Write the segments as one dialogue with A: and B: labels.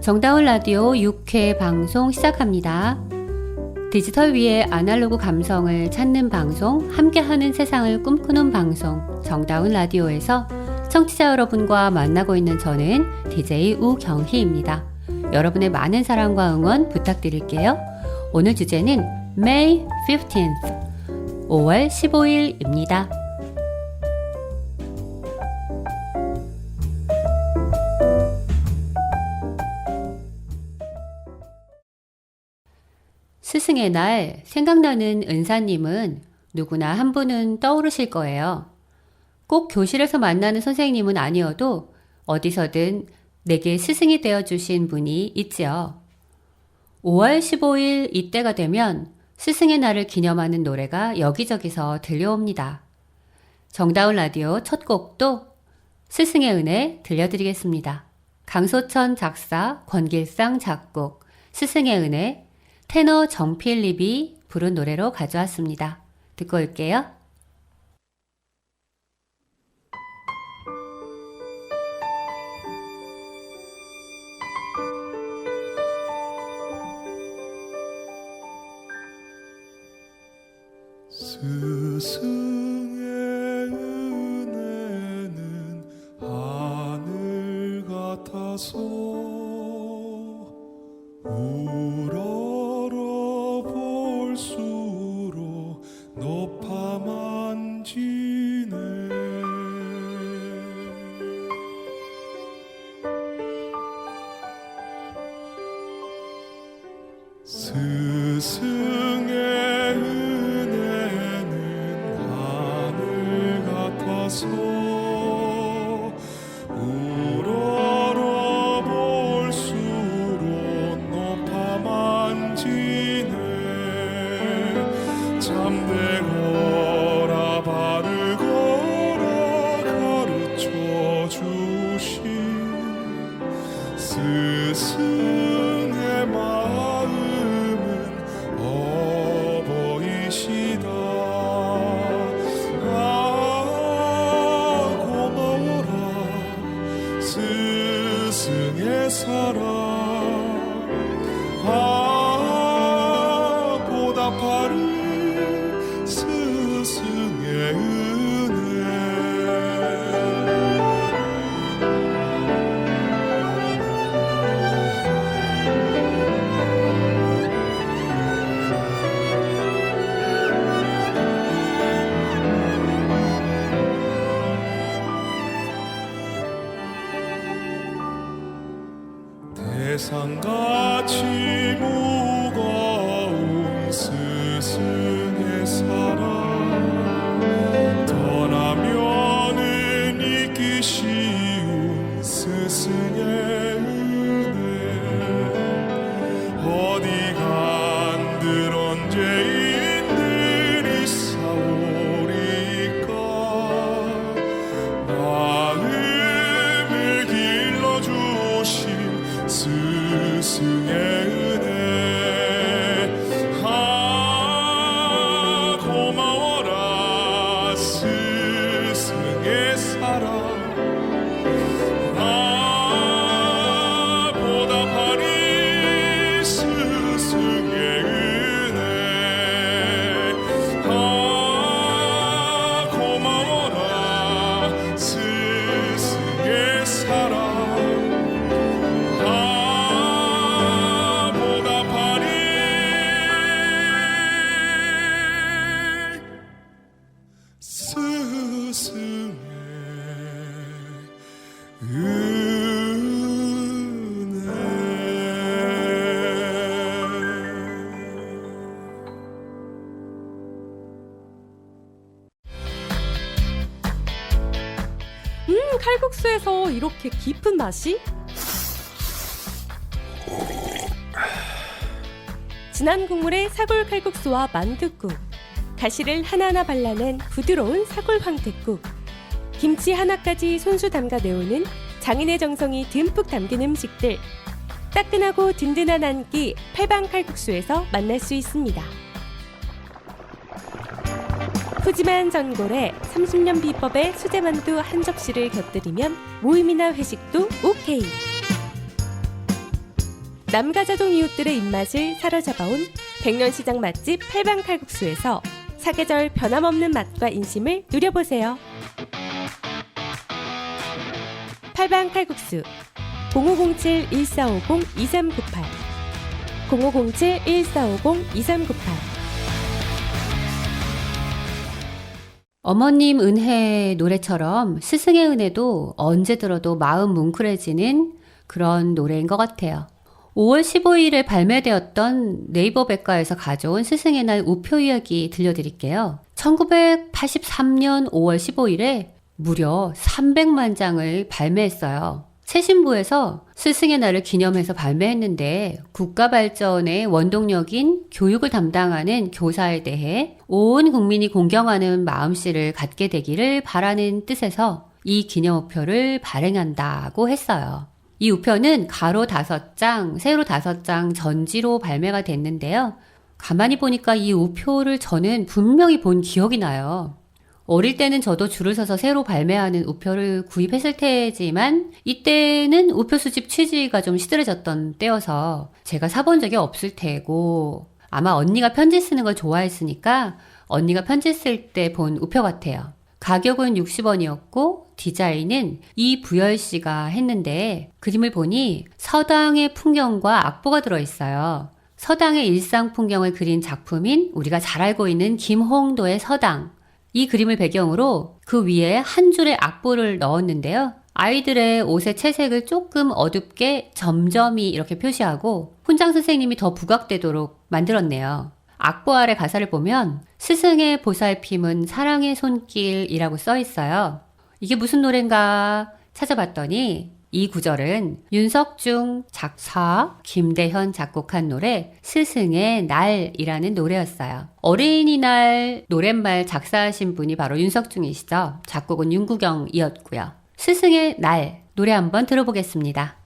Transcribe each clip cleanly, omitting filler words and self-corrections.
A: 정다운 라디오 6회 방송 시작합니다. 디지털 위에 아날로그 감성을 찾는 방송, 함께하는 세상을 꿈꾸는 방송, 정다운 라디오에서 청취자 여러분과 만나고 있는 저는 DJ 우경희입니다. 여러분의 많은 사랑과 응원 부탁드릴게요. 오늘 주제는 May 15th, 5월 15일입니다. 스승의 날 생각나는 은사님은 누구나 한 분은 떠오르실 거예요. 꼭 교실에서 만나는 선생님은 아니어도 어디서든 내게 스승이 되어주신 분이 있지요. 5월 15일 이때가 되면 스승의 날을 기념하는 노래가 여기저기서 들려옵니다. 정다운 라디오 첫 곡도 스승의 은혜 들려드리겠습니다. 강소천 작사, 권길상 작곡, 스승의 은혜, 테너 정필립이 부른 노래로 가져왔습니다. 듣고 올게요.
B: 스승의 은혜는 하늘 같아서 우러러 볼수록 높아 만지네. 스승의 은혜는 하늘 같아서 우러러 볼수록 높아 만지네. 참되거라 바르거라 가르쳐 주신 스승의 마음은 어버이시다. 고마워라 스승의 사랑. 보답하리 스승의 은혜. 대상같이 무거운 스승의 사랑, 떠나면은 잊기 쉬운 스승의 은혜. 어디 간들 언제인들 있사오리까. 마음을 길러주신 스승의 은혜. 고마워라 스승의 사랑. 보답하리 스승의 은혜. 고마워라 스승의 사랑. 스승의
C: 칼국수에서 이렇게 깊은 맛이? 진한 국물의 사골 칼국수와 만둣국, 가시를 하나하나 발라낸 부드러운 사골 황태국, 김치 하나까지 손수 담가 내오는 장인의 정성이 듬뿍 담긴 음식들. 따끈하고 든든한 한 끼 팔방 칼국수에서 만날 수 있습니다. 푸짐한 전골에 30년 비법의 수제만두 한 접시를 곁들이면 모임이나 회식도 오케이. 남가자동 이웃들의 입맛을 사로잡아온 백년시장 맛집 팔방칼국수에서 사계절 변함없는 맛과 인심을 누려보세요. 팔방칼국수 0507-1450-2398 0507-1450-2398
A: 어머님 은혜 노래처럼 스승의 은혜도 언제 들어도 마음 뭉클해지는 그런 노래인 것 같아요. 5월 15일에 발매되었던 네이버 백과에서 가져온 스승의 날 우표 이야기 들려드릴게요. 1983년 5월 15일에 무려 300만 장을 발매했어요. 새신부에서 스승의 날을 기념해서 발매했는데 국가 발전의 원동력인 교육을 담당하는 교사에 대해 온 국민이 공경하는 마음씨를 갖게 되기를 바라는 뜻에서 이 기념우표를 발행한다고 했어요. 이 우표는 가로 5장, 세로 5장 전지로 발매가 됐는데요. 가만히 보니까 이 우표를 저는 분명히 본 기억이 나요. 어릴 때는 저도 줄을 서서 새로 발매하는 우표를 구입했을 테지만 이때는 우표 수집 취지가 좀 시들해졌던 때여서 제가 사본 적이 없을 테고 아마 언니가 편지 쓰는 걸 좋아했으니까 언니가 편지 쓸 때 본 우표 같아요. 가격은 60원이었고 디자인은 이부열 씨가 했는데 그림을 보니 서당의 풍경과 악보가 들어있어요. 서당의 일상 풍경을 그린 작품인 우리가 잘 알고 있는 김홍도의 서당. 이 그림을 배경으로 그 위에 한 줄의 악보를 넣었는데요. 아이들의 옷의 채색을 조금 어둡게 점점이 이렇게 표시하고 훈장 선생님이 더 부각되도록 만들었네요. 악보 아래 가사를 보면 스승의 보살핌은 사랑의 손길이라고 써 있어요. 이게 무슨 노래인가 찾아봤더니 이 구절은 윤석중 작사, 김대현 작곡한 노래 스승의 날이라는 노래였어요. 어린이날 노랫말 작사하신 분이 바로 윤석중이시죠. 작곡은 윤구경이었고요. 스승의 날 노래 한번 들어보겠습니다.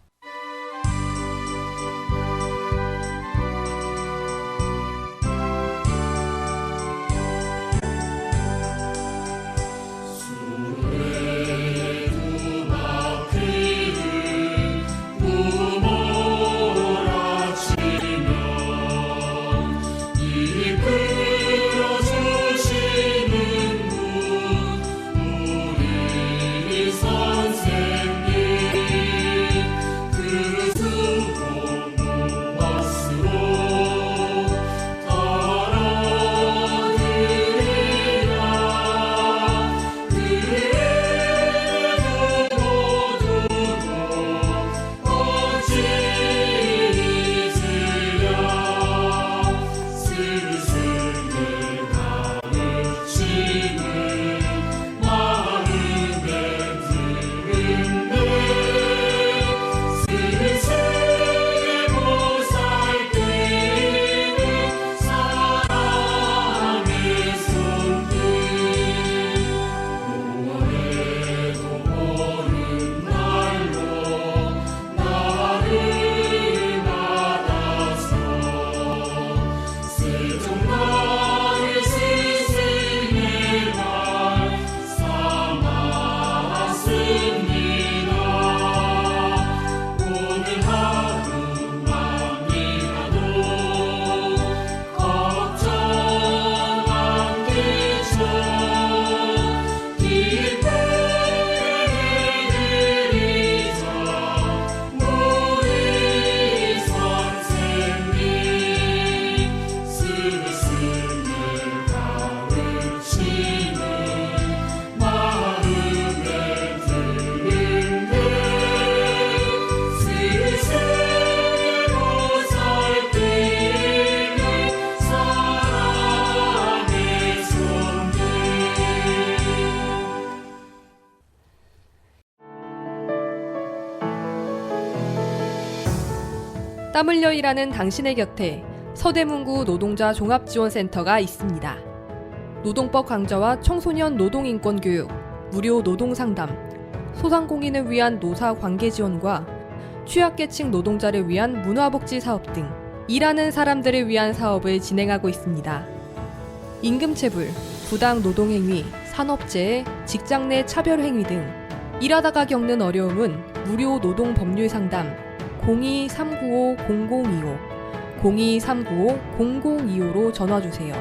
D: 땀 흘려 일하는 당신의 곁에 서대문구 노동자 종합지원센터가 있습니다. 노동법 강좌와 청소년 노동인권교육, 무료 노동상담, 소상공인을 위한 노사 관계 지원과 취약계층 노동자를 위한 문화복지 사업 등 일하는 사람들을 위한 사업을 진행하고 있습니다. 임금체불, 부당 노동행위, 산업재해, 직장 내 차별행위 등 일하다가 겪는 어려움은 무료 노동법률 상담 02-395-0025, 02-395-0025로 전화주세요.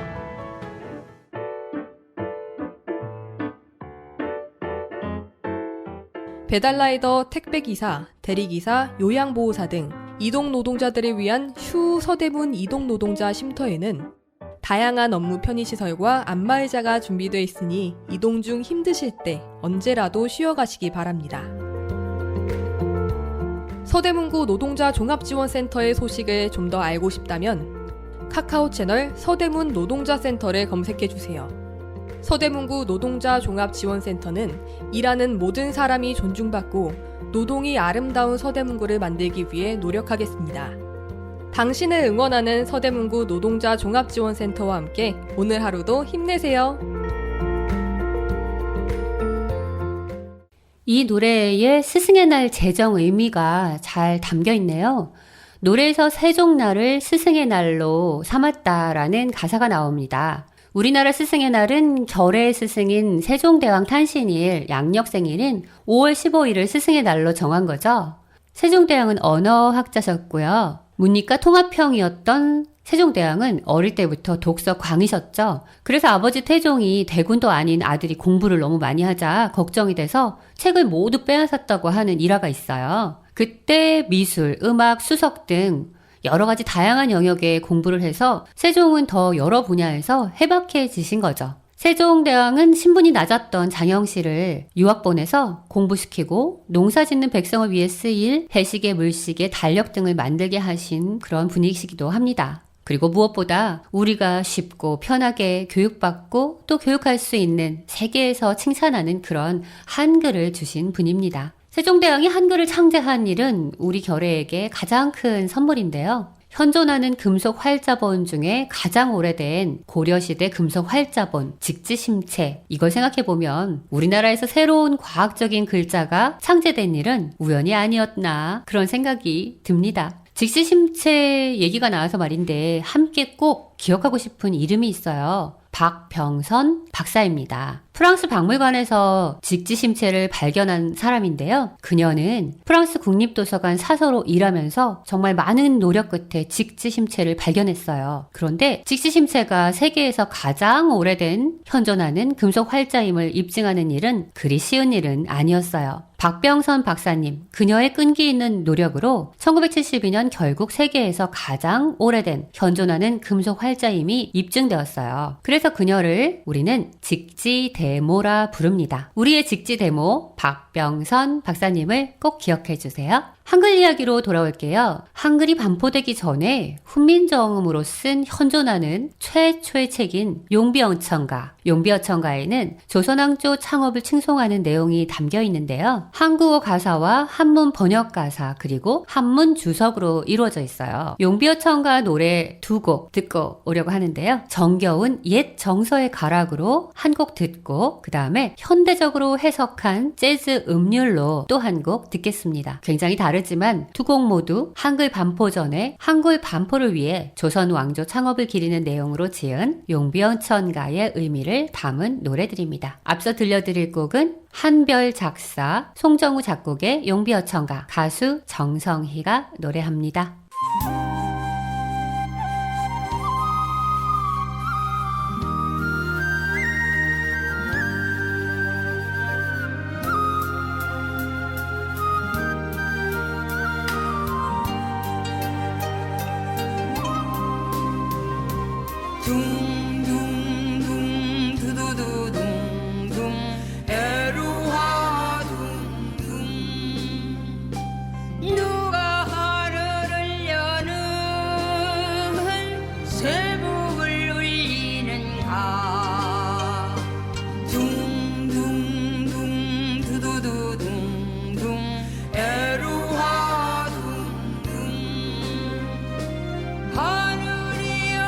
D: 배달라이더, 택배기사, 대리기사, 요양보호사 등 이동노동자들을 위한 슈 서대문 이동노동자 쉼터에는 다양한 업무 편의시설과 안마의자가 준비되어 있으니 이동 중 힘드실 때 언제라도 쉬어가시기 바랍니다. 서대문구 노동자 종합지원센터의 소식을 좀 더 알고 싶다면 카카오 채널 서대문 노동자센터를 검색해주세요. 서대문구 노동자 종합지원센터는 일하는 모든 사람이 존중받고 노동이 아름다운 서대문구를 만들기 위해 노력하겠습니다. 당신을 응원하는 서대문구 노동자 종합지원센터와 함께 오늘 하루도 힘내세요.
A: 이 노래의 스승의 날 제정 의미가 잘 담겨 있네요. 노래에서 세종날을 스승의 날로 삼았다라는 가사가 나옵니다. 우리나라 스승의 날은 결의 스승인 세종대왕 탄신일, 양력생일인 5월 15일을 스승의 날로 정한 거죠. 세종대왕은 언어학자셨고요. 문이과 통합형이었던 세종대왕은 어릴 때부터 독서 광이셨죠. 그래서 아버지 태종이 대군도 아닌 아들이 공부를 너무 많이 하자 걱정이 돼서 책을 모두 빼앗았다고 하는 일화가 있어요. 그때 미술, 음악, 수석 등 여러 가지 다양한 영역에 공부를 해서 세종은 더 여러 분야에서 해박해지신 거죠. 세종대왕은 신분이 낮았던 장영씨를 유학 보내서 공부시키고 농사 짓는 백성을 위해 쓰일 해시계, 물시계, 달력 등을 만들게 하신 그런 분이시기도 합니다. 그리고 무엇보다 우리가 쉽고 편하게 교육받고 또 교육할 수 있는 세계에서 칭찬하는 그런 한글을 주신 분입니다. 세종대왕이 한글을 창제한 일은 우리 결의에게 가장 큰 선물인데요. 현존하는 금속 활자본 중에 가장 오래된 고려시대 금속 활자본, 직지심체. 이걸 생각해보면 우리나라에서 새로운 과학적인 글자가 창제된 일은 우연이 아니었나 그런 생각이 듭니다. 직지심체 얘기가 나와서 말인데 함께 꼭 기억하고 싶은 이름이 있어요. 박병선 박사입니다. 프랑스 박물관에서 직지심체를 발견한 사람인데요. 그녀는 프랑스 국립도서관 사서로 일하면서 정말 많은 노력 끝에 직지심체를 발견했어요. 그런데 직지심체가 세계에서 가장 오래된 현존하는 금속 활자임을 입증하는 일은 그리 쉬운 일은 아니었어요. 박병선 박사님, 그녀의 끈기 있는 노력으로 1972년 결국 세계에서 가장 오래된 현존하는 금속 활자임이 입증되었어요. 그래서 그녀를 우리는 직지대모라 부릅니다. 우리의 직지대모 박병선 박사님을 꼭 기억해 주세요. 한글 이야기로 돌아올게요. 한글이 반포되기 전에 훈민정음으로 쓴 현존하는 최초의 책인 용비어천가. 용비어천가에는 조선왕조 창업을 칭송하는 내용이 담겨 있는데요. 한국어 가사와 한문 번역 가사 그리고 한문 주석으로 이루어져 있어요. 용비어천가 노래 두 곡 듣고 오려고 하는데요. 정겨운 옛 정서의 가락으로 한 곡 듣고 그 다음에 현대적으로 해석한 재즈 음률로 또 한 곡 듣겠습니다. 굉장히 다르지만 두 곡 모두 한글 반포 전에 한글 반포를 위해 조선 왕조 창업을 기리는 내용으로 지은 용비어천가의 의미를 담은 노래들입니다. 앞서 들려드릴 곡은 한별 작사, 송정우 작곡의 용비어천가, 가수 정성희가 노래합니다.
E: 둥둥둥 두두두둥둥 애루하 둥둥 누가 하늘을 여는 세복을 울리는가 둥둥둥 두두두둥둥 애루하 둥둥 하늘이여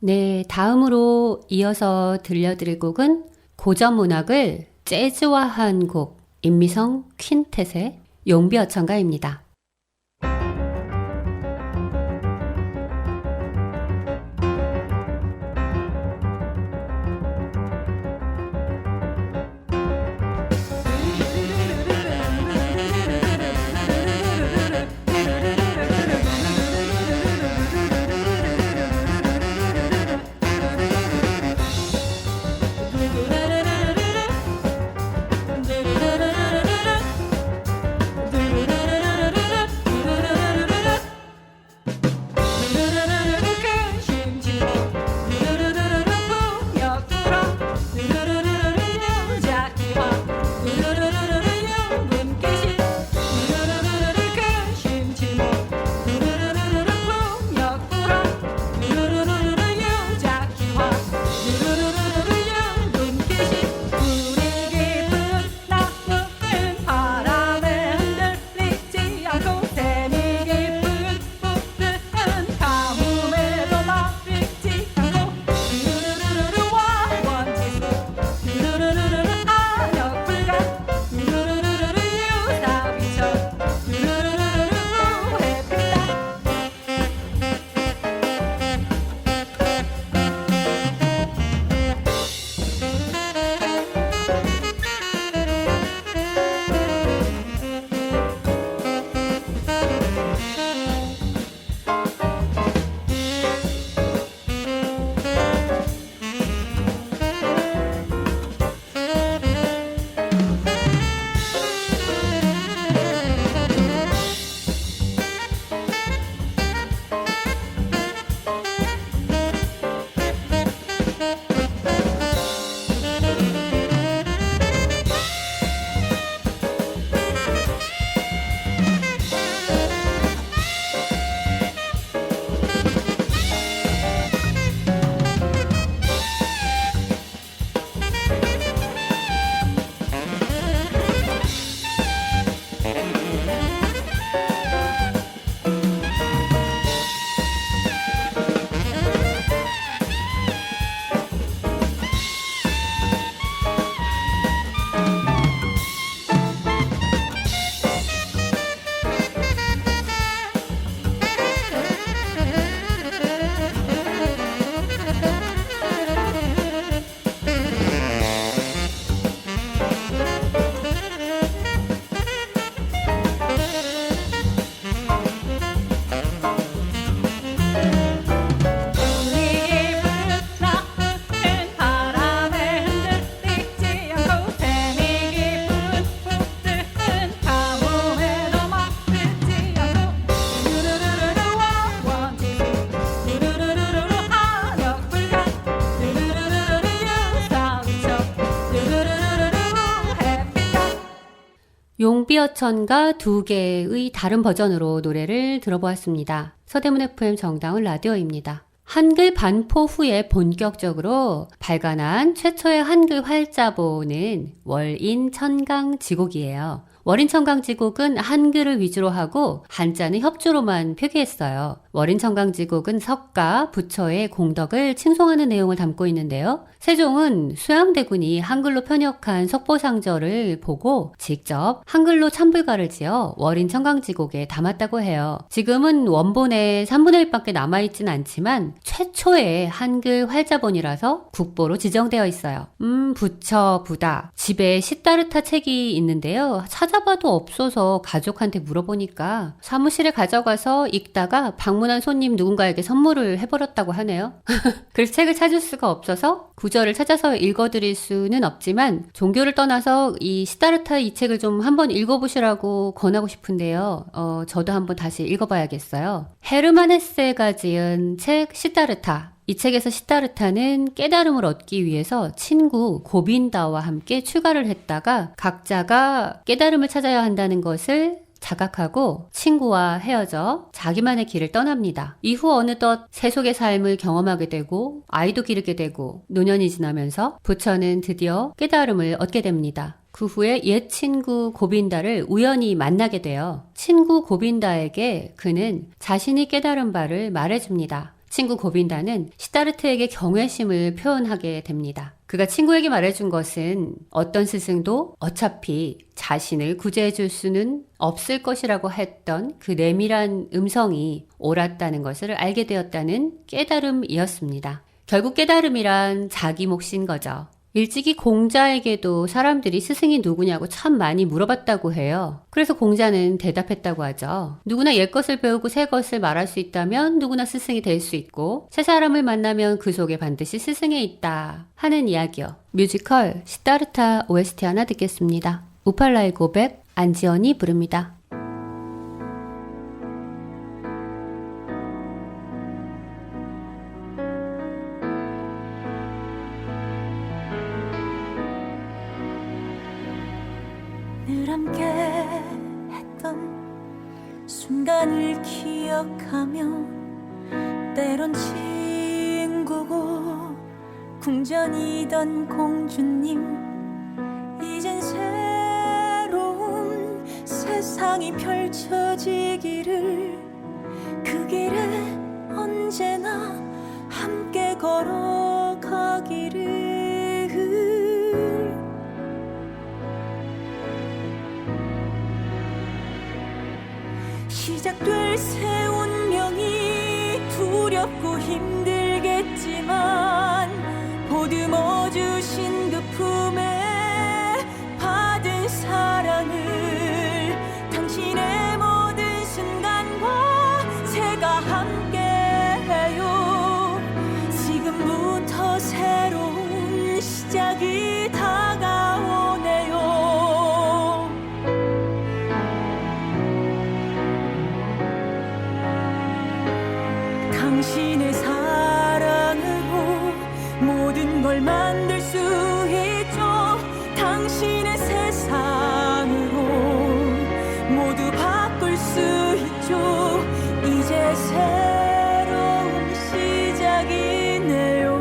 A: 네, 다음으로 이어서 들려드릴 곡은 고전 문학을 재즈화한 곡 임미성 퀸텟의 용비어천가입니다. 용비어천가 두 개의 다른 버전으로 노래를 들어보았습니다. 서대문 FM 정다운 라디오입니다. 한글 반포 후에 본격적으로 발간한 최초의 한글 활자본은 월인 천강지곡이에요. 월인 천강지곡은 한글을 위주로 하고 한자는 협조로만 표기했어요. 월인 천강지곡은 석가, 부처의 공덕을 칭송하는 내용을 담고 있는데요. 세종은 수양대군이 한글로 편역한 석보상절을 보고 직접 한글로 참불가를 지어 월인 천강지곡에 담았다고 해요. 지금은 원본의 3분의 1밖에 남아있진 않지만 최초의 한글 활자본이라서 국보로 지정되어 있어요. 부처, 부다. 집에 시다르타 책이 있는데요. 찾아봐도 없어서 가족한테 물어보니까 사무실에 가져가서 읽다가 방문한 손님 누군가에게 선물을 해버렸다고 하네요. 그래서 책을 찾을 수가 없어서 구절을 찾아서 읽어드릴 수는 없지만 종교를 떠나서 이 시다르타 이 책을 좀 한번 읽어보시라고 권하고 싶은데요. 저도 한번 다시 읽어봐야겠어요. 헤르만 헤세가 지은 책 시다르타. 이 책에서 시다르타는 깨달음을 얻기 위해서 친구 고빈다와 함께 출가를 했다가 각자가 깨달음을 찾아야 한다는 것을 자각하고 친구와 헤어져 자기만의 길을 떠납니다. 이후 어느덧 세속의 삶을 경험하게 되고 아이도 기르게 되고 노년이 지나면서 부처는 드디어 깨달음을 얻게 됩니다. 그 후에 옛 친구 고빈다를 우연히 만나게 돼요. 친구 고빈다에게 그는 자신이 깨달은 바를 말해줍니다. 친구 고빈다는 시다르트에게 경외심을 표현하게 됩니다. 그가 친구에게 말해준 것은 어떤 스승도 어차피 자신을 구제해줄 수는 없을 것이라고 했던 그 내밀한 음성이 옳았다는 것을 알게 되었다는 깨달음이었습니다. 결국 깨달음이란 자기 몫인 거죠. 일찍이 공자에게도 사람들이 스승이 누구냐고 참 많이 물어봤다고 해요. 그래서 공자는 대답했다고 하죠. 누구나 옛것을 배우고 새것을 말할 수 있다면 누구나 스승이 될 수 있고 새 사람을 만나면 그 속에 반드시 스승이 있다 하는 이야기요. 뮤지컬 시다르타 OST 하나 듣겠습니다. 우팔라의 고백, 안지연이 부릅니다.
F: 늘 함께 했던 순간을 기억하며 때론 친구고 궁전이던 공주님 이젠 새로운 세상이 펼쳐지기를 그 길에 언제나 함께 걸어가기를 시작될 새 운명이 두렵고 힘들겠지만 보듬어 주신 그 품에 받은 사랑을 당신의 모든 순간과 제가 함께해요. 지금부터 새로운 시작이 다가오네요. 당신의 사랑으로 모든 걸 만들 수 있죠. 당신의 세상으로 모두 바꿀 수 있죠. 이제 새로운 시작이네요.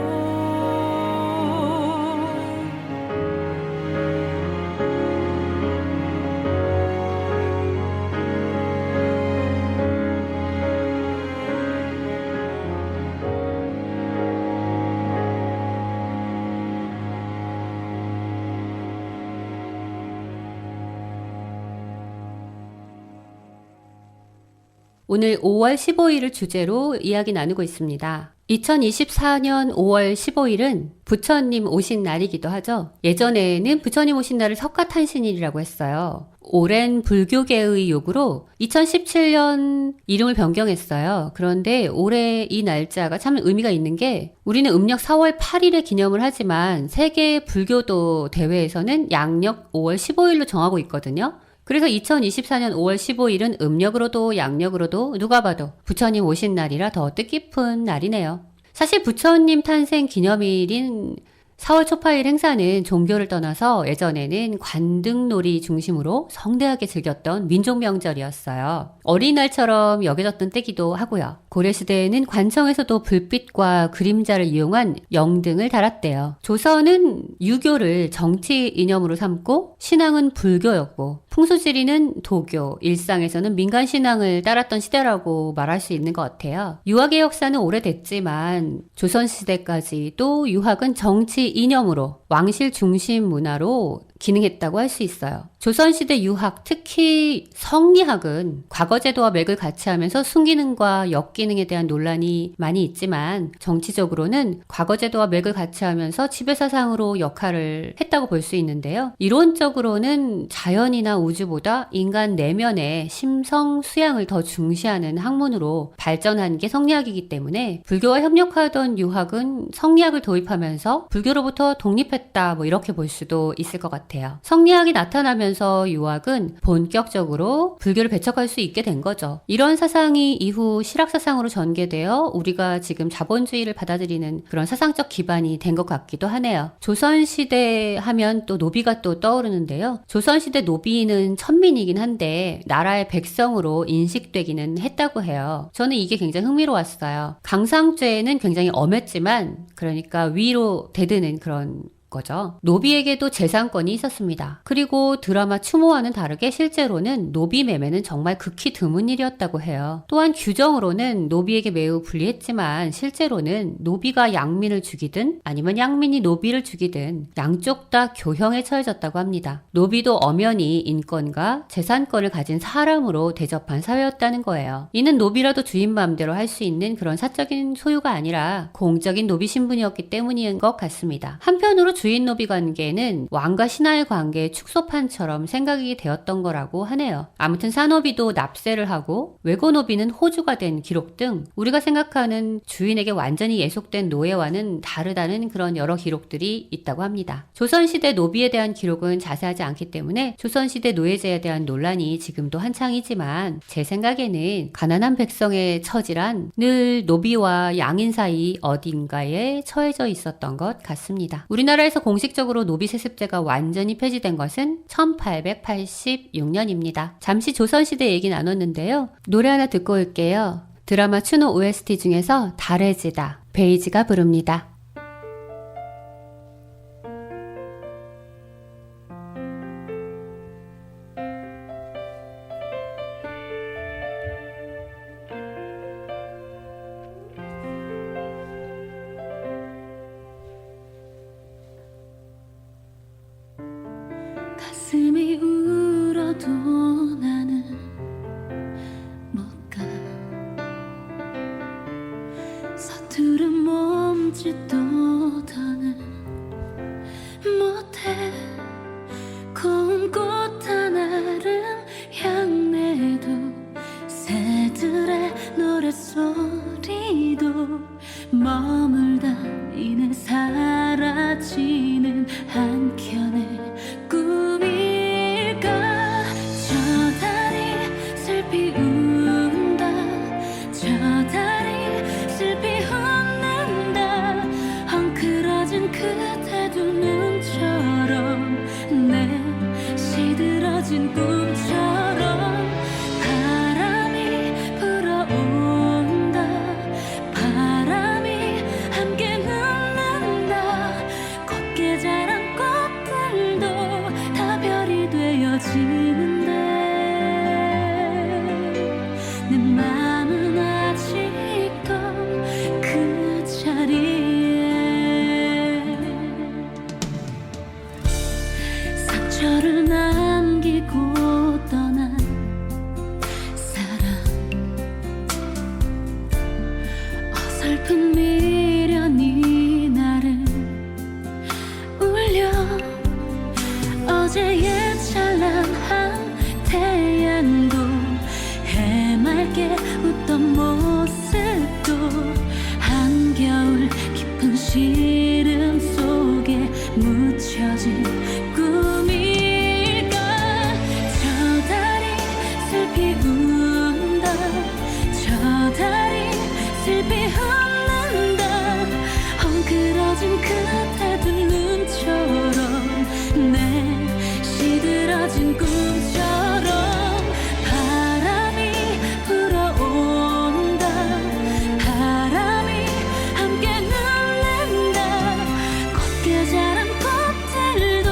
A: 오늘 5월 15일을 주제로 이야기 나누고 있습니다. 2024년 5월 15일은 부처님 오신 날이기도 하죠. 예전에는 부처님 오신 날을 석가탄신일이라고 했어요. 오랜 불교계의 요구로 2017년 이름을 변경했어요. 그런데 올해 이 날짜가 참 의미가 있는 게 우리는 음력 4월 8일에 기념을 하지만 세계 불교도 대회에서는 양력 5월 15일로 정하고 있거든요. 그래서 2024년 5월 15일은 음력으로도 양력으로도 누가 봐도 부처님 오신 날이라 더 뜻깊은 날이네요. 사실 부처님 탄생 기념일인 4월 초파일 행사는 종교를 떠나서 예전에는 관등놀이 중심으로 성대하게 즐겼던 민족 명절이었어요. 어린이날처럼 여겨졌던 때기도 하고요. 고려시대에는 관청에서도 불빛과 그림자를 이용한 영등을 달았대요. 조선은 유교를 정치 이념으로 삼고 신앙은 불교였고 풍수지리는 도교, 일상에서는 민간신앙을 따랐던 시대라고 말할 수 있는 것 같아요. 유학의 역사는 오래됐지만 조선시대까지 또 유학은 정치 이념으로 왕실 중심 문화로 기능했다고 할 수 있어요. 조선시대 유학, 특히 성리학은 과거제도와 맥을 같이 하면서 순기능과 역기능에 대한 논란이 많이 있지만 정치적으로는 과거제도와 맥을 같이 하면서 지배사상으로 역할을 했다고 볼 수 있는데요. 이론적으로는 자연이나 우주보다 인간 내면의 심성 수양을 더 중시하는 학문으로 발전한 게 성리학이기 때문에 불교와 협력하던 유학은 성리학을 도입하면서 불교로부터 독립했다 이렇게 볼 수도 있을 것 같아요. 성리학이 나타나면서 유학은 본격적으로 불교를 배척할 수 있게 된 거죠. 이런 사상이 이후 실학사상으로 전개되어 우리가 지금 자본주의를 받아들이는 그런 사상적 기반이 된 것 같기도 하네요. 조선시대 하면 또 노비가 또 떠오르는데요. 조선시대 노비는 천민이긴 한데 나라의 백성으로 인식되기는 했다고 해요. 저는 이게 굉장히 흥미로웠어요. 강상죄는 굉장히 엄했지만 그러니까 위로 대드는 그런 거죠. 노비에게도 재산권이 있었습니다. 그리고 드라마 추모와는 다르게 실제로는 노비 매매는 정말 극히 드문 일이었다고 해요. 또한 규정으로는 노비에게 매우 불리했지만 실제로는 노비가 양민을 죽이든 아니면 양민이 노비를 죽이든 양쪽 다 교형에 처해졌다고 합니다. 노비도 엄연히 인권과 재산권을 가진 사람으로 대접한 사회였다는 거예요. 이는 노비라도 주인 마음대로 할 수 있는 그런 사적인 소유가 아니라 공적인 노비 신분이었기 때문인 것 같습니다. 한편으로 주인 노비 관계는 왕과 신하의 관계의 축소판처럼 생각이 되었던 거라고 하네요. 아무튼 사노비도 납세를 하고 외고 노비는 호주가 된 기록 등 우리가 생각하는 주인에게 완전히 예속된 노예와는 다르다는 그런 여러 기록들이 있다고 합니다. 조선시대 노비에 대한 기록은 자세하지 않기 때문에 조선시대 노예제에 대한 논란이 지금도 한창이지만 제 생각에는 가난한 백성의 처지란 늘 노비와 양인 사이 어딘가에 처해져 있었던 것 같습니다. 우리나라에서 공식적으로 노비 세습제가 완전히 폐지된 것은 1886년입니다. 잠시 조선시대 얘기 나눴는데요. 노래 하나 듣고 올게요. 드라마 추노 OST 중에서 달해지다, 베이지가 부릅니다.
F: 가슴이 울어도 나는 못 가. 서투른 몸짓도 더는 못해. 고운 꽃 하나름 향내도 새들의 노랫소리도 머물다 이내 사라지는 한켠의 꿈일까. 저 달이 슬피 운다. 저 달이 슬피 웃는다. 헝클어진 그대 두 눈처럼 내 시들어진 꿈처럼 바람이 불어온다. 바람이 함께 눕는다. 곱게 자란 꽃들도 다 별이 되어지는데 내 맘은 아직도 그 자리에 상처를 남기고 떠난 사람. 어설픈 미련이 나를 울려. 어제의 찬란한 태양도 해맑게 웃던 모습도 한겨울 깊은 시름 속에 묻혀진 꿈일까. 저 달이 슬피 운다. 저 달이 슬피 웃는다. 헝클어진 그대 두 눈처럼 내 시들어진 꿈처럼 바람이 불어온다. 바람이 함께 눕는다. 곱게 자란 꽃들도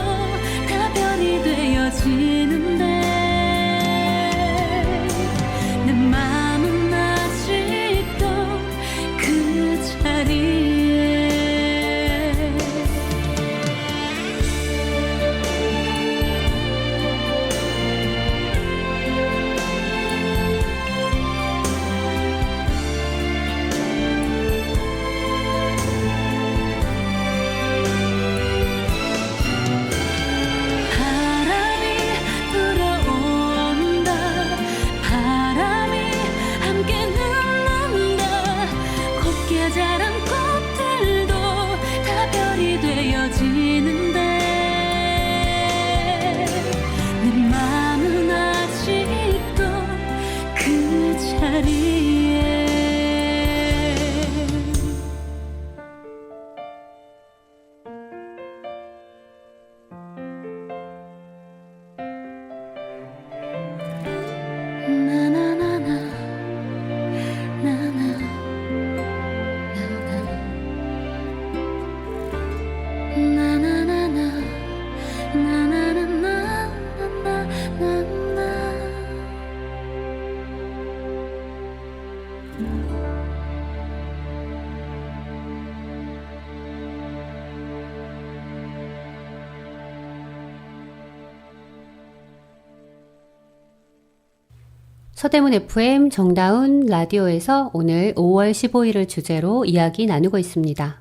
A: 서대문 FM 정다운 라디오에서 오늘 5월 15일을 주제로 이야기 나누고 있습니다.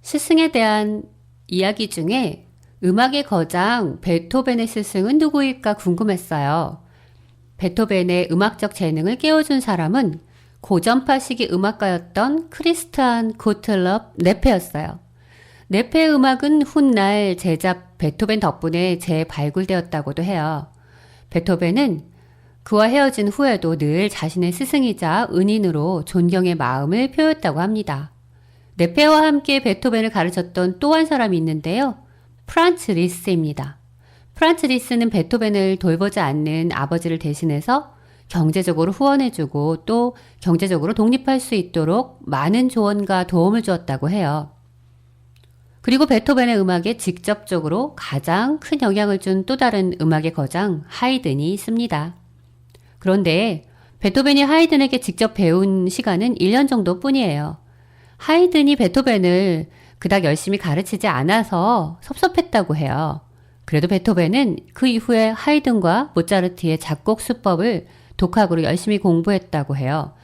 A: 스승에 대한 이야기 중에 음악의 거장 베토벤의 스승은 누구일까 궁금했어요. 베토벤의 음악적 재능을 깨워준 사람은 고전파 시기 음악가였던 크리스티안 고틀럽 네페였어요. 네페의 음악은 훗날 제자 베토벤 덕분에 재발굴되었다고도 해요. 베토벤은 그와 헤어진 후에도 늘 자신의 스승이자 은인으로 존경의 마음을 표했다고 합니다. 네페와 함께 베토벤을 가르쳤던 또 한 사람이 있는데요. 프란츠 리스트입니다. 프란츠 리스트는 베토벤을 돌보지 않는 아버지를 대신해서 경제적으로 후원해주고 또 경제적으로 독립할 수 있도록 많은 조언과 도움을 주었다고 해요. 그리고 베토벤의 음악에 직접적으로 가장 큰 영향을 준 또 다른 음악의 거장 하이든이 있습니다. 그런데 베토벤이 하이든에게 직접 배운 시간은 1년 정도 뿐이에요. 하이든이 베토벤을 그닥 열심히 가르치지 않아서 섭섭했다고 해요. 그래도 베토벤은 그 이후에 하이든과 모차르트의 작곡 수법을 독학으로 열심히 공부했다고 해요.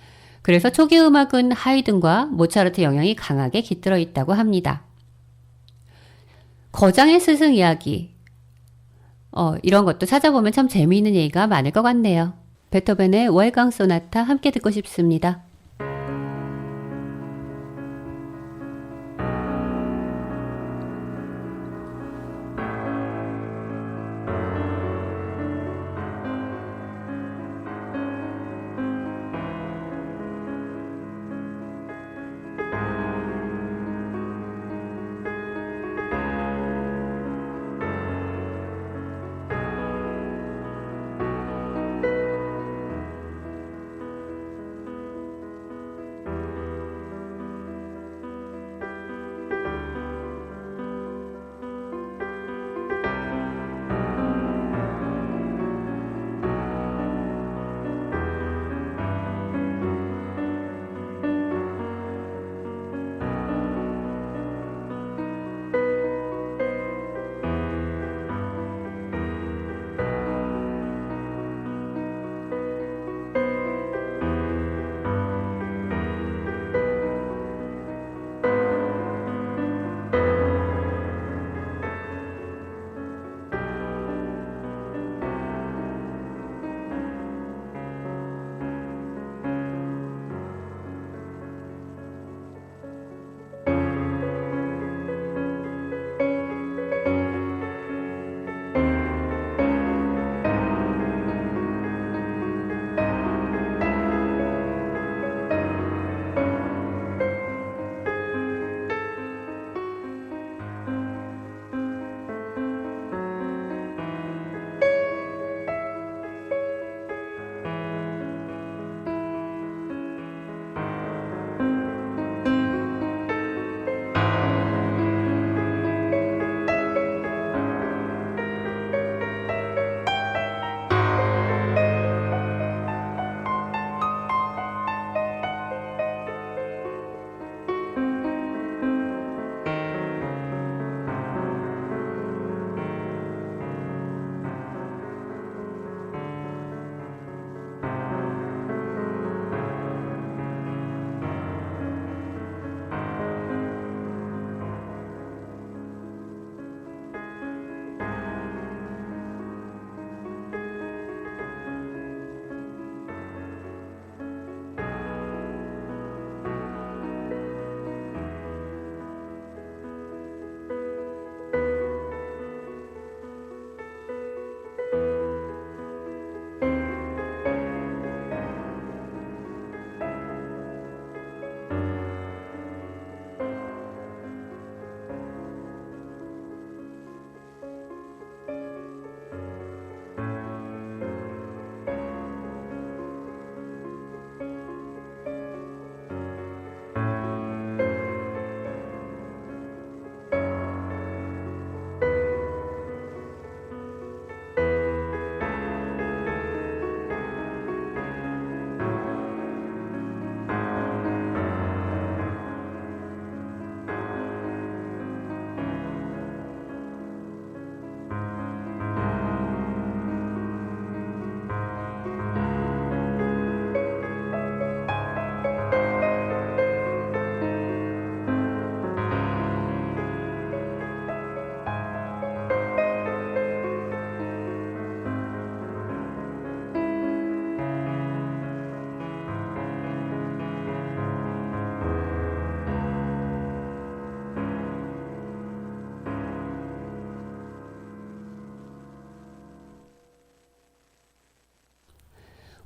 A: 그래서 초기 음악은 하이든과 모차르트 영향이 강하게 깃들어 있다고 합니다. 거장의 스승 이야기. 이런 것도 찾아보면 참 재미있는 얘기가 많을 것 같네요. 베토벤의 월강 소나타 함께 듣고 싶습니다.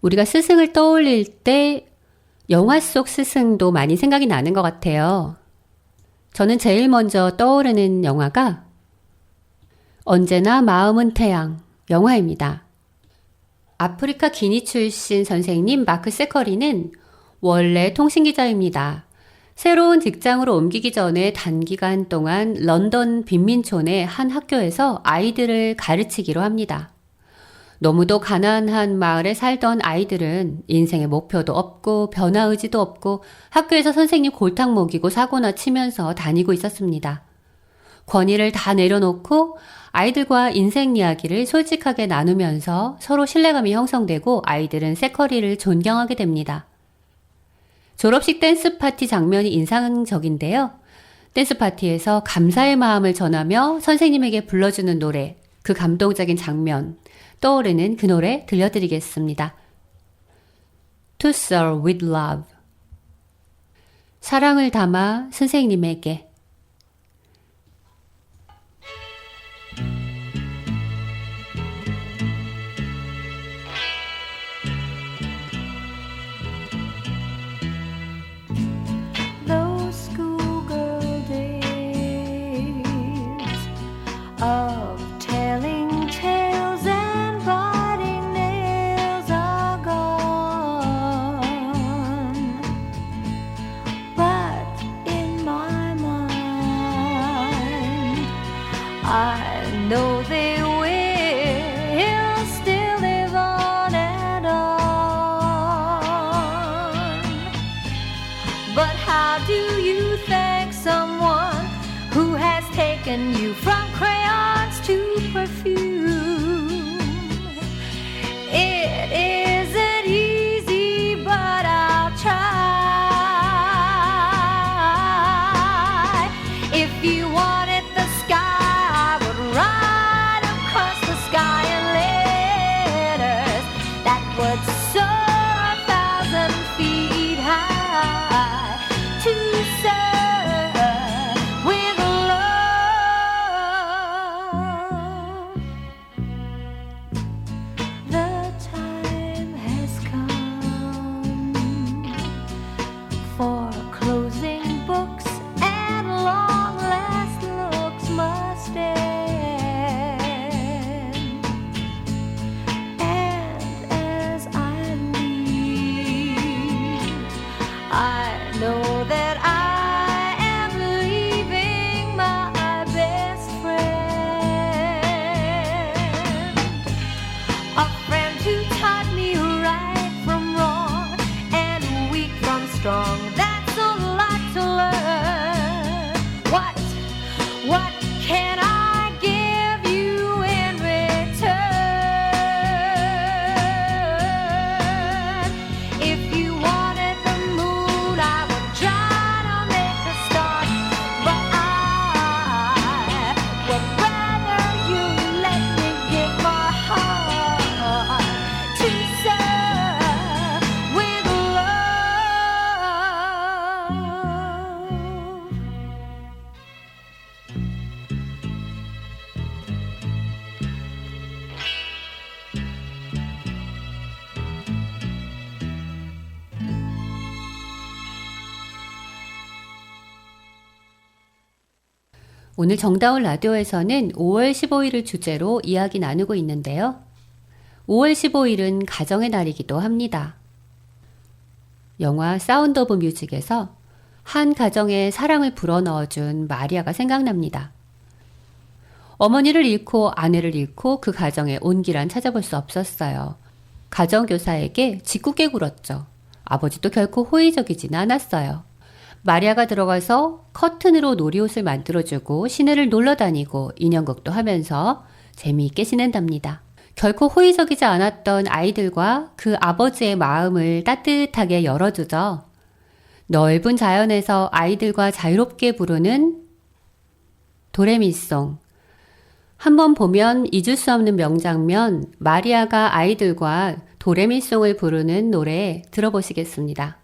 A: 우리가 스승을 떠올릴 때 영화 속 스승도 많이 생각이 나는 것 같아요. 저는 제일 먼저 떠오르는 영화가 언제나 마음은 태양 영화입니다. 아프리카 기니 출신 선생님 마크 세커리는 원래 통신기자입니다. 새로운 직장으로 옮기기 전에 단기간 동안 런던 빈민촌의 한 학교에서 아이들을 가르치기로 합니다. 너무도 가난한 마을에 살던 아이들은 인생의 목표도 없고 변화의지도 없고 학교에서 선생님 골탕 먹이고 사고나 치면서 다니고 있었습니다. 권위를 다 내려놓고 아이들과 인생 이야기를 솔직하게 나누면서 서로 신뢰감이 형성되고 아이들은 세커리를 존경하게 됩니다. 졸업식 댄스 파티 장면이 인상적인데요. 댄스 파티에서 감사의 마음을 전하며 선생님에게 불러주는 노래, 그 감동적인 장면, 떠오르는 그 노래 들려드리겠습니다. To serve with love. 사랑을 담아 선생님에게.
F: Those schoolgirl days of telling tales and biting nails are gone, but in my mind I know they will still live on and on. But how do you thank someone who has taken you from crayons to perfume? It isn't easy, but I'll try. If you wanted the sky, I would ride across the sky in letters that would soar 1,000 feet high to serve with love. The time has come for closing books, and long last looks must end. And as I leave, I know that I am leaving my best friend, a friend who taught me right from wrong and weak from strong. That's a lot to learn. What can I give you in return? If you wanted the moon, I would try to make a start, but I would rather you let me give my heart to serve with love.
A: 오늘 정다운 라디오에서는 5월 15일을 주제로 이야기 나누고 있는데요. 5월 15일은 가정의 날이기도 합니다. 영화 사운드 오브 뮤직에서 한 가정에 사랑을 불어넣어준 마리아가 생각납니다. 어머니를 잃고 아내를 잃고 그 가정에 온기란 찾아볼 수 없었어요. 가정교사에게 짓궂게 굴었죠. 아버지도 결코 호의적이지는 않았어요. 마리아가 들어가서 커튼으로 놀이옷을 만들어주고 시내를 놀러다니고 인형극도 하면서 재미있게 지낸답니다. 결코 호의적이지 않았던 아이들과 그 아버지의 마음을 따뜻하게 열어주죠. 넓은 자연에서 아이들과 자유롭게 부르는 도레미송. 한번 보면 잊을 수 없는 명장면, 마리아가 아이들과 도레미송을 부르는 노래 들어보시겠습니다.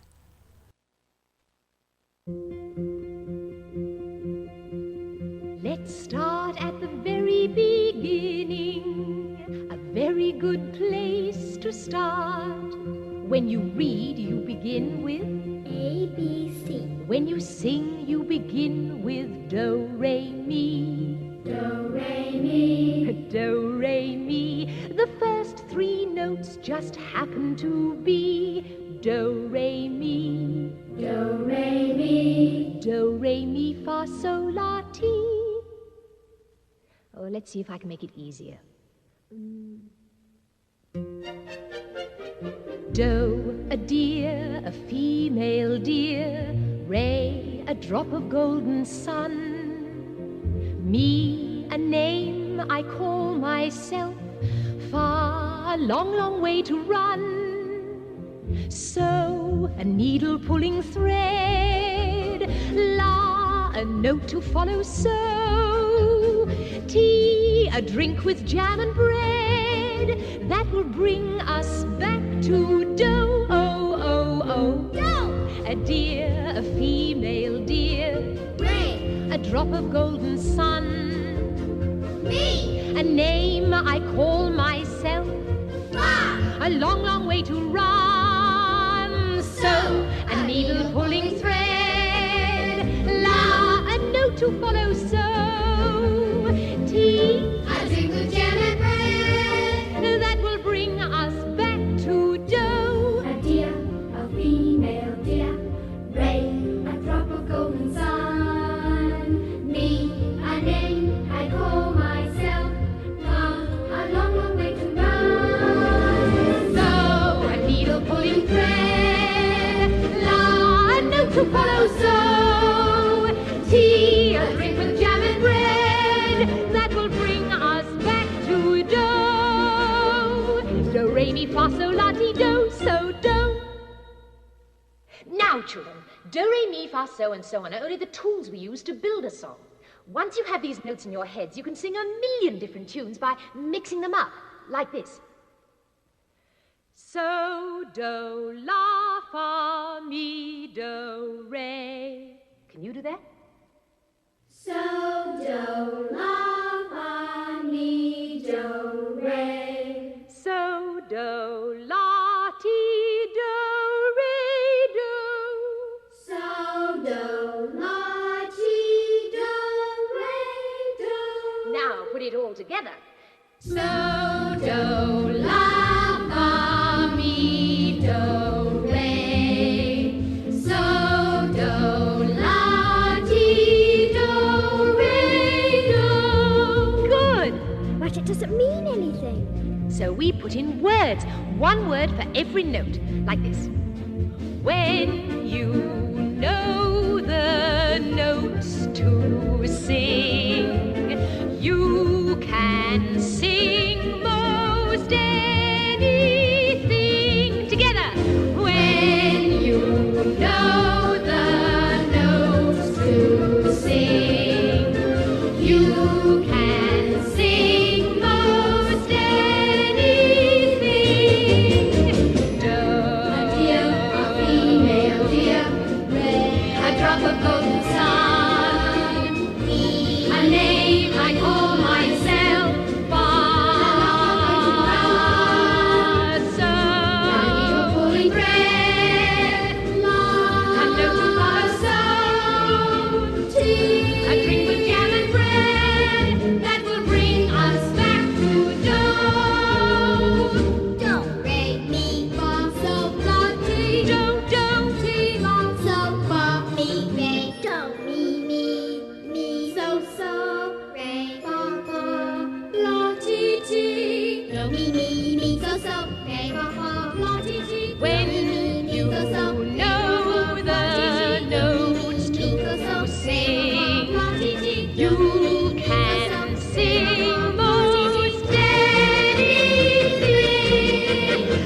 F: Let's start at the very beginning, a very good place to start.
G: When you read, you begin with
H: A, B, C.
G: when you sing, you begin with do, re, mi.
H: Do, re, mi.
G: Do, re, mi. The first three notes just happen to be do, re, mi.
H: Do, re, mi.
G: Do, re, mi, fa, sol, la, ti. Oh, let's see if I can make it easier. Do, a deer, a female deer. Re, a drop of golden sun. Me, a name I call myself. Fa, a long, long way to run. So, a needle pulling thread. La, a note to follow. So, tea, a drink with jam and bread. That will bring us back to do. Oh, oh, oh.
H: Do,
G: A deer, a female deer.
H: re,
G: A drop of golden sun.
H: mi.
G: A name I call myself.
H: Fa,
G: A long, long way to run. So, a needle pulling thread. La, a note to follow. So, tea,
H: a drink with jam and bread.
G: that will bring us back to do.
H: A deer, a female deer. Ray, a drop of golden sun. Me, a name I call myself. Fa, a long, long way to run.
G: So, a needle pulling thread. La, a note to follow. So, tea, a drink with jam and bread. That will bring us back to do. Do, re, mi, fa, sol, la, ti, do. So, do. Now, children, do, re, mi, fa, so, and so on are only the tools we use to build a song. Once you have these notes in your heads, you can sing a million different tunes by mixing them up, like this. So, do, la, fa, mi, do, re. Can you do that?
H: So, do, la, fa, mi, do, re.
G: So, do, la, ti, do, re, do.
H: So, do, la, ti, do, re, do.
G: Now, put it all together.
H: So, do, la, fa, mi, do, re. So, do, la, ti, do, re, do.
G: Good.
H: But it doesn't mean anything.
G: So we put in words, one word for every note, like this. When you know the notes to sing, you can sing most anything together. When you
H: Know the notes to sing. You can sing most anything.
G: do,
H: A deer, a female deer, red, a drop of golden sun. Me, a name I call myself.
G: so,
H: A needle pulling thread, la,
G: a note to follow.
H: so, tea,
G: A drink with jam and bread that will bring us back to do.
H: do, re, mi, fa, sol, la, ti.
G: Do, do,
H: Ti, la, sol, fa, mi, re, do, mi, so, so, re, fa, fa, la, ti, ti. Do, mi, so, so, re, fa, fa, la, ti, ti.
G: When you know the notes to sing, you can sing most anything.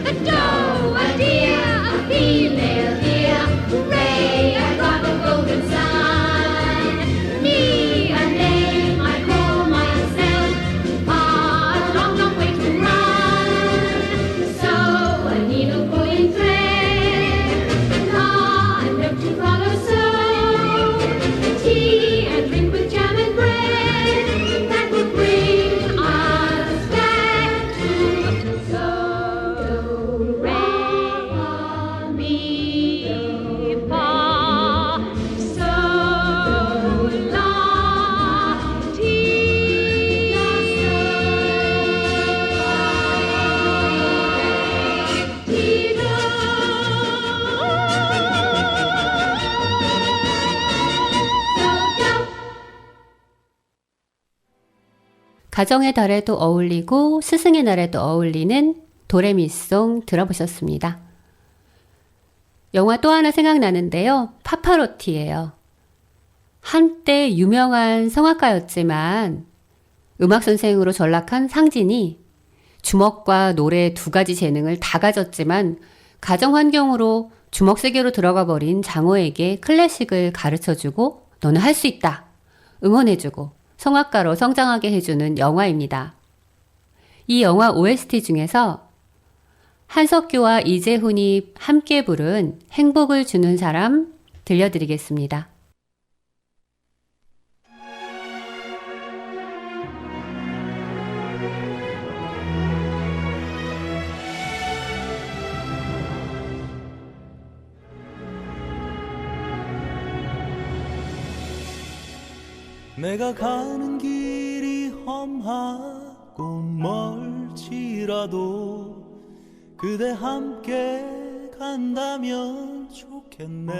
G: A doe, a deer, a female deer, ray, a drop of golden sun. Me, a name I call myself, a long, long way to run. So, a
A: 가정의 달에도 어울리고 스승의 날에도 어울리는 도레미송 들어보셨습니다. 영화 또 하나 생각나는데요. 파파로티예요. 한때 유명한 성악가였지만 음악 선생으로 전락한 상진이 주먹과 노래 두 가지 재능을 다 가졌지만 가정 환경으로 주먹 세계로 들어가 버린 장호에게 클래식을 가르쳐주고 너는 할 수 있다. 응원해주고 성악가로 성장하게 해주는 영화입니다. 이 영화 OST 중에서 한석규와 이재훈이 함께 부른 행복을 주는 사람 들려드리겠습니다.
I: 내가 가는 길이 험하고 멀지라도 그대 함께 간다면 좋겠네.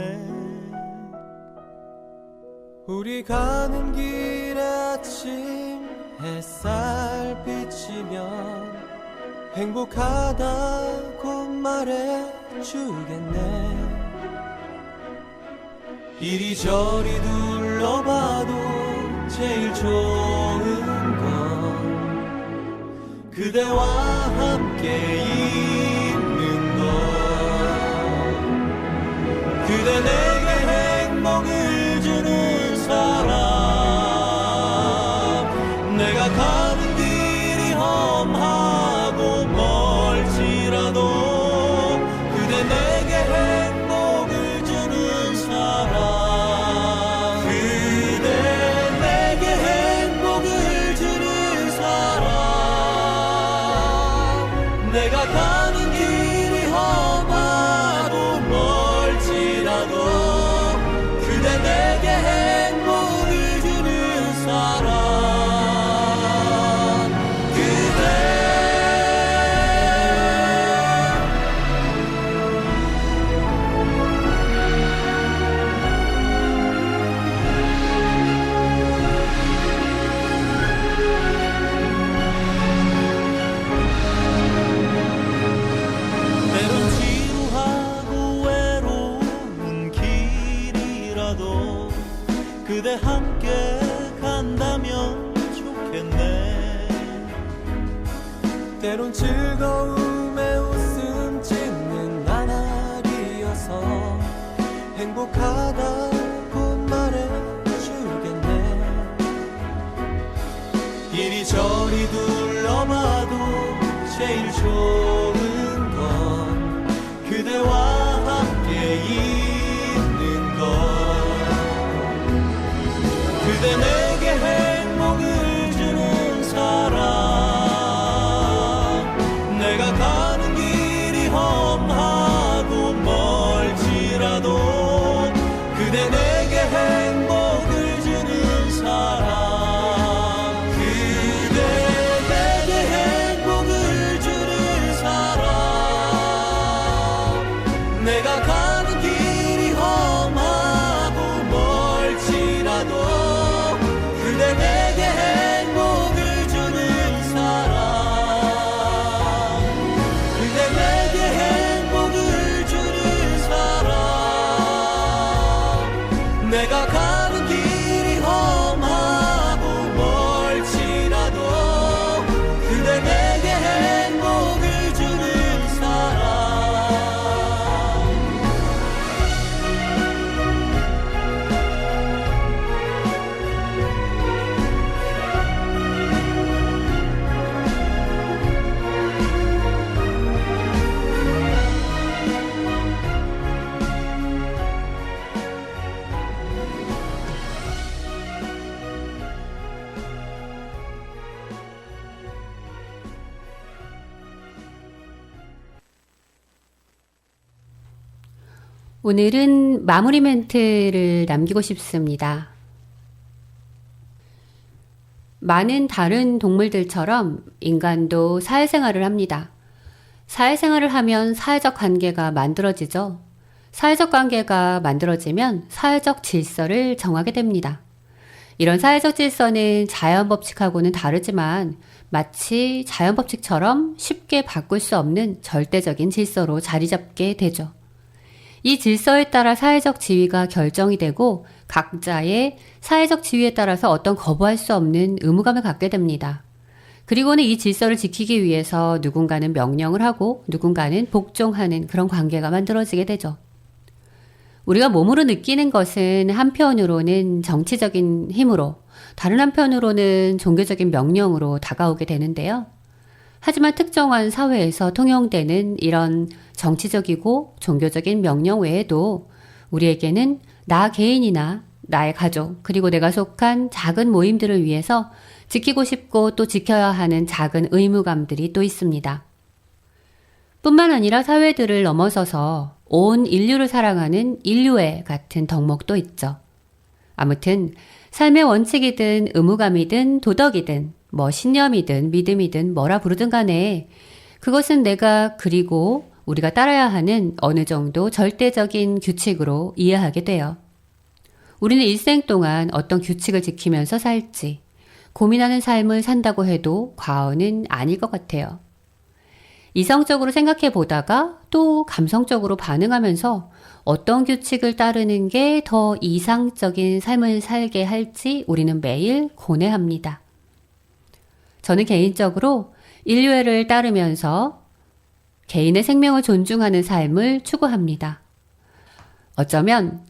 I: 우리 가는 길에 아침 햇살 비치면 행복하다고 말해주겠네. 이리저리 둘러봐도 제일 좋은 건 그대와 함께 있는 것. 그대 내게 행복을 주는 사람. 내가 가는 길이 험하고 멀지라도 그대 내게 행복을 주는 사람. 내가 가는 길이 험하고 멀지라도 그대 내게 행복을 주는 사람. 그대 함께 간다면 좋겠네. 때론 즐거움에 웃음 짓는 나날이어서 행복하다고 말해주겠네. 이리저리 둘러봐도 제일 좋은 건 그대와 함께 있는 것. 그대 내게 행복을 주는 사람. 내가 가는 길이 험하고 멀지라도 그대 내게 행복을 주는 사람. 그대 내게 행복을 주는 사람. 내가 가는 길이 험하고 멀지라도 그대 내게 행복을 주는 사람. 그대 내게 행복을 주는 사람. 내가 가는 길이 험하고 멀지라도 그대 내게 행복을 주는 사람.
A: 오늘은 마무리 멘트를 남기고 싶습니다. 많은 다른 동물들처럼 인간도 사회생활을 합니다. 사회생활을 하면 사회적 관계가 만들어지죠. 사회적 관계가 만들어지면 사회적 질서를 정하게 됩니다. 이런 사회적 질서는 자연 법칙하고는 다르지만 마치 자연 법칙처럼 쉽게 바꿀 수 없는 절대적인 질서로 자리 잡게 되죠. 이 질서에 따라 사회적 지위가 결정이 되고 각자의 사회적 지위에 따라서 어떤 거부할 수 없는 의무감을 갖게 됩니다. 그리고는 이 질서를 지키기 위해서 누군가는 명령을 하고 누군가는 복종하는 그런 관계가 만들어지게 되죠. 우리가 몸으로 느끼는 것은 한편으로는 정치적인 힘으로, 다른 한편으로는 종교적인 명령으로 다가오게 되는데요. 하지만 특정한 사회에서 통용되는 이런 정치적이고 종교적인 명령 외에도 우리에게는 나 개인이나 나의 가족, 그리고 내가 속한 작은 모임들을 위해서 지키고 싶고 또 지켜야 하는 작은 의무감들이 또 있습니다. 뿐만 아니라 사회들을 넘어서서 온 인류를 사랑하는 인류애 같은 덕목도 있죠. 아무튼 삶의 원칙이든 의무감이든 도덕이든 신념이든 믿음이든 뭐라 부르든 간에 그것은 내가 그리고 우리가 따라야 하는 어느 정도 절대적인 규칙으로 이해하게 돼요. 우리는 일생 동안 어떤 규칙을 지키면서 살지 고민하는 삶을 산다고 해도 과언은 아닐 것 같아요. 이성적으로 생각해 보다가 또 감성적으로 반응하면서 어떤 규칙을 따르는 게 더 이상적인 삶을 살게 할지 우리는 매일 고뇌합니다. 저는 개인적으로 인류애를 따르면서 개인의 생명을 존중하는 삶을 추구합니다. 어쩌면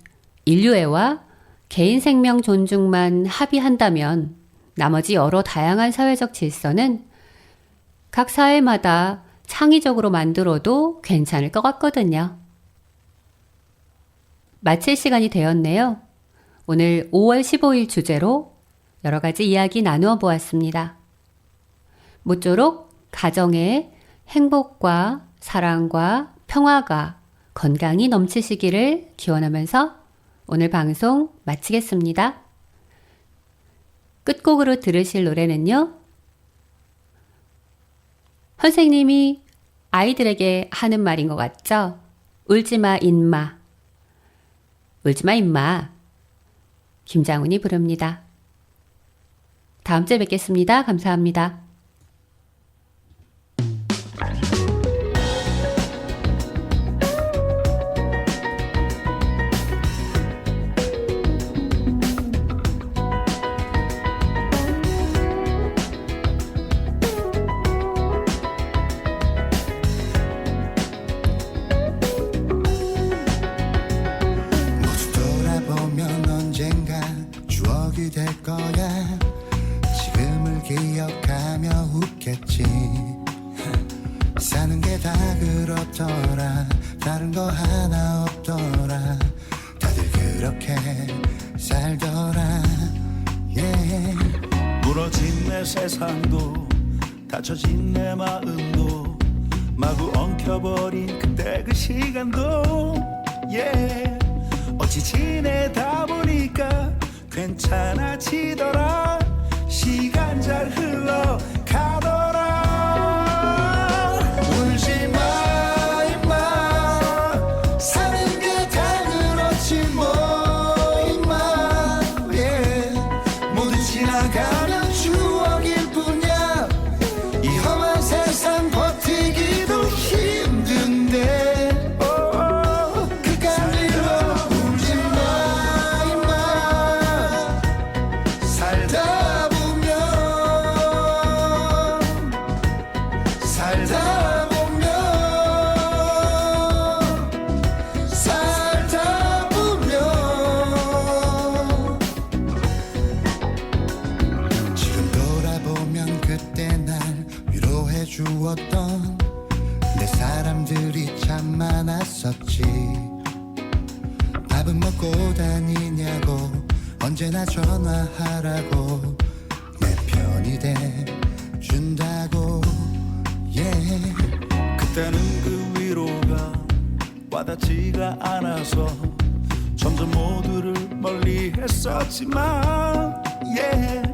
A: 인류애와 개인 생명 존중만 합의한다면 나머지 여러 다양한 사회적 질서는 각 사회마다 창의적으로 만들어도 괜찮을 것 같거든요. 마칠 시간이 되었네요. 오늘 5월 15일 주제로 여러 가지 이야기 나누어 보았습니다. 모쪼록 가정에 행복과 사랑과 평화가 건강이 넘치시기를 기원하면서 오늘 방송 마치겠습니다. 끝곡으로 들으실 노래는요. 선생님이 아이들에게 하는 말인 것 같죠? 울지마 인마. 울지마 인마. 김장훈이 부릅니다. 다음 주에 뵙겠습니다. 감사합니다.
J: 될 거야. 지금을 기억하며 웃겠지. 사는 게 다 그렇더라. 다른 거 하나 없더라. 다들 그렇게 살더라. yeah.
B: 무너진 내 세상도 닫혀진 내 마음도 마구 엉켜버린 그때 그 시간도 yeah. 어찌 지내다 보니까 괜찮아지더라. 시간 잘 흘러가더라. 울지마 임마. 사는 게 다 그렇지 뭐 임마. yeah. 모두 지나가면 추억일 뿐이야. 이 험한 세상 버티기도 힘든데 그까지로 울지마 임마. 살다 보면 살다 보면 살다 보면 지금 돌아보면 그때 날 위로해 주었던 내 사람들이 참 많았었지. 밥은 먹고 다니냐고 언제나 전화하라고 내 편이 돼준다고 yeah. 그때는 그 위로가 와닿지가 않아서 점점 모두를 멀리 했었지만 yeah.